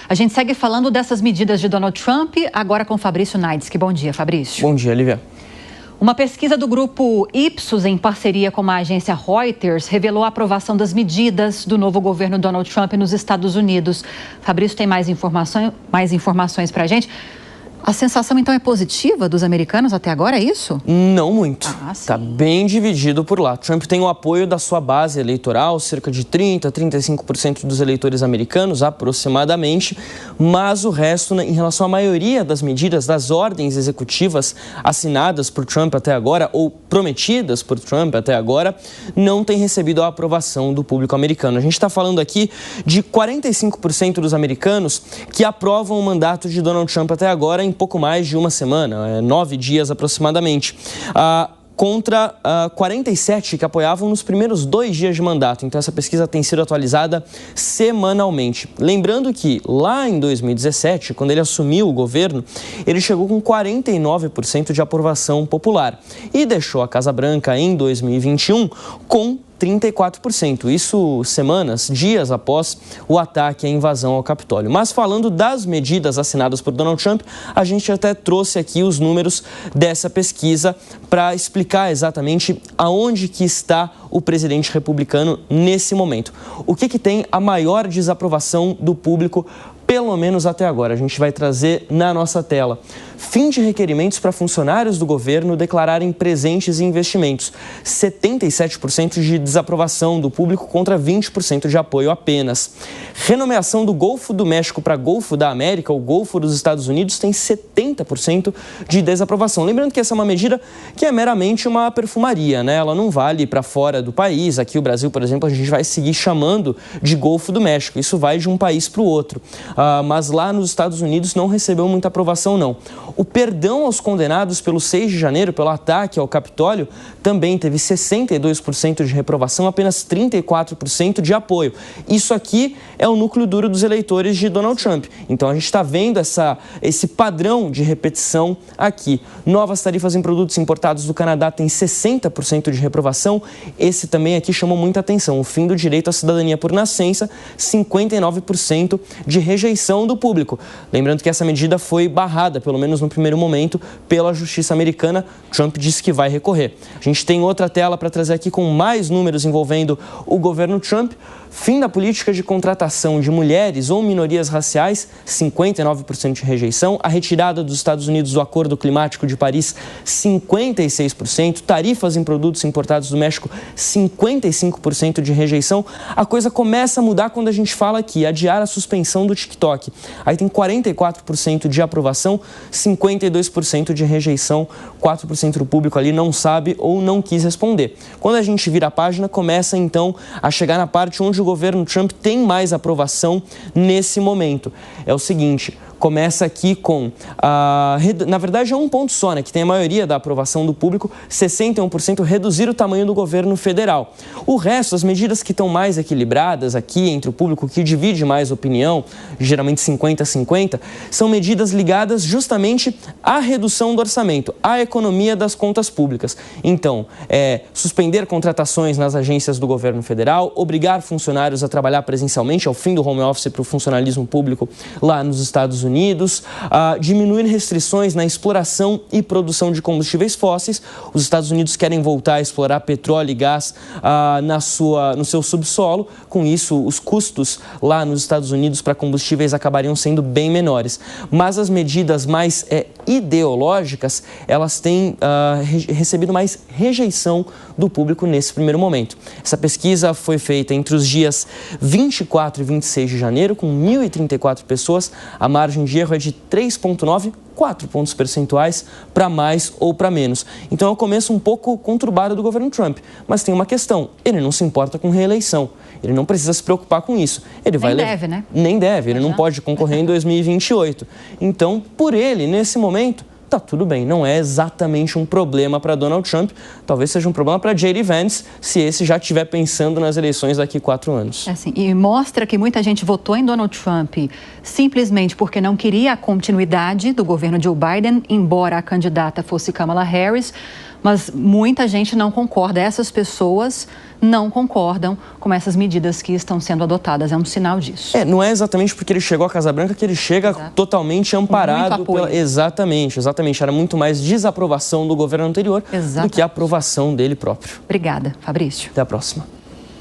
A gente segue falando dessas medidas de Donald Trump, agora com Fabrício Naidski. Bom dia, Fabrício. Bom dia, Lívia. Uma pesquisa do grupo Ipsos, em parceria com a agência Reuters, revelou a aprovação das medidas do novo governo Donald Trump nos Estados Unidos. Fabrício tem mais informações para a gente. A sensação, então, é positiva dos americanos até agora, é isso? Não muito. Está bem dividido por lá. Trump tem o apoio da sua base eleitoral, cerca de 30%, 35% dos eleitores americanos, aproximadamente. Mas o resto, em relação à maioria das medidas, das ordens executivas assinadas por Trump até agora, ou prometidas por Trump até agora, não tem recebido a aprovação do público americano. A gente está falando aqui de 45% dos americanos que aprovam o mandato de Donald Trump até agora em pouco mais de uma semana, 9 dias aproximadamente, contra 47 que apoiavam nos primeiros 2 dias de mandato. Então essa pesquisa tem sido atualizada semanalmente. Lembrando que lá em 2017, quando ele assumiu o governo, ele chegou com 49% de aprovação popular e deixou a Casa Branca em 2021 com 34%. Isso semanas, dias após o ataque e a invasão ao Capitólio. Mas falando das medidas assinadas por Donald Trump, a gente até trouxe aqui os números dessa pesquisa para explicar exatamente aonde que está o presidente republicano nesse momento. O que tem a maior desaprovação do público, pelo menos até agora? A gente vai trazer na nossa tela. Fim de requerimentos para funcionários do governo declararem presentes e investimentos. 77% de desaprovação do público contra 20% de apoio apenas. Renomeação do Golfo do México para Golfo da América, o Golfo dos Estados Unidos, tem 70% de desaprovação. Lembrando que essa é uma medida que é meramente uma perfumaria, né? Ela não vale para fora do país. Aqui o Brasil, por exemplo, a gente vai seguir chamando de Golfo do México. Isso vai de um país para o outro. Mas lá nos Estados Unidos não recebeu muita aprovação, não. O perdão aos condenados pelo 6 de janeiro, pelo ataque ao Capitólio, também teve 62% de reprovação, apenas 34% de apoio. Isso aqui é o núcleo duro dos eleitores de Donald Trump. Então a gente está vendo esse padrão de repetição aqui. Novas tarifas em produtos importados do Canadá tem 60% de reprovação. Esse também aqui chamou muita atenção. O fim do direito à cidadania por nascença, 59% de rejeição do público. Lembrando que essa medida foi barrada, pelo menos no primeiro momento, pela justiça americana. Trump disse que vai recorrer. A gente tem outra tela para trazer aqui com mais números envolvendo o governo Trump. Fim da política de contratação de mulheres ou minorias raciais, 59% de rejeição. A retirada dos Estados Unidos do Acordo Climático de Paris, 56%. Tarifas em produtos importados do México, 55% de rejeição. A coisa começa a mudar quando a gente fala aqui, adiar a suspensão do TikTok. Aí tem 44% de aprovação, 52% de rejeição, 4% do público ali não sabe ou não quis responder. Quando a gente vira a página, começa então a chegar na parte onde o governo Trump tem mais aprovação nesse momento. É o seguinte, começa aqui com, na verdade é um ponto só, né, que tem a maioria da aprovação do público, 61% reduzir o tamanho do governo federal. O resto, as medidas que estão mais equilibradas aqui entre o público, que divide mais opinião, geralmente 50-50, são medidas ligadas justamente à redução do orçamento, à economia das contas públicas. Então, suspender contratações nas agências do governo federal, obrigar funcionários a trabalhar presencialmente, ao fim do home office para o funcionalismo público lá nos Estados Unidos, diminuir restrições na exploração e produção de combustíveis fósseis. Os Estados Unidos querem voltar a explorar petróleo e gás no seu subsolo. Com isso, os custos lá nos Estados Unidos para combustíveis acabariam sendo bem menores. Mas as medidas mais ideológicas, elas têm recebido mais rejeição do público nesse primeiro momento. Essa pesquisa foi feita entre os dias 24 e 26 de janeiro, com 1.034 pessoas. A margem de erro é de 3,9, 4 pontos percentuais para mais ou para menos. Então é o começo um pouco conturbado do governo Trump. Mas tem uma questão, ele não se importa com reeleição. Ele não precisa se preocupar com isso. Ele Nem deve, né? Nem deve, ele não pode concorrer em 2028. Então, por ele, nesse momento, tá tudo bem. Não é exatamente um problema para Donald Trump. Talvez seja um problema para J.D. Vance, se esse já estiver pensando nas eleições daqui a 4 anos. Assim, e mostra que muita gente votou em Donald Trump simplesmente porque não queria a continuidade do governo Joe Biden, embora a candidata fosse Kamala Harris. Mas muita gente não concorda. Essas pessoas não concordam com essas medidas que estão sendo adotadas. É um sinal disso. Não é exatamente porque ele chegou à Casa Branca que ele chega totalmente amparado pela... Exatamente. Era muito mais desaprovação do governo anterior do que a aprovação dele próprio. Obrigada, Fabrício. Até a próxima.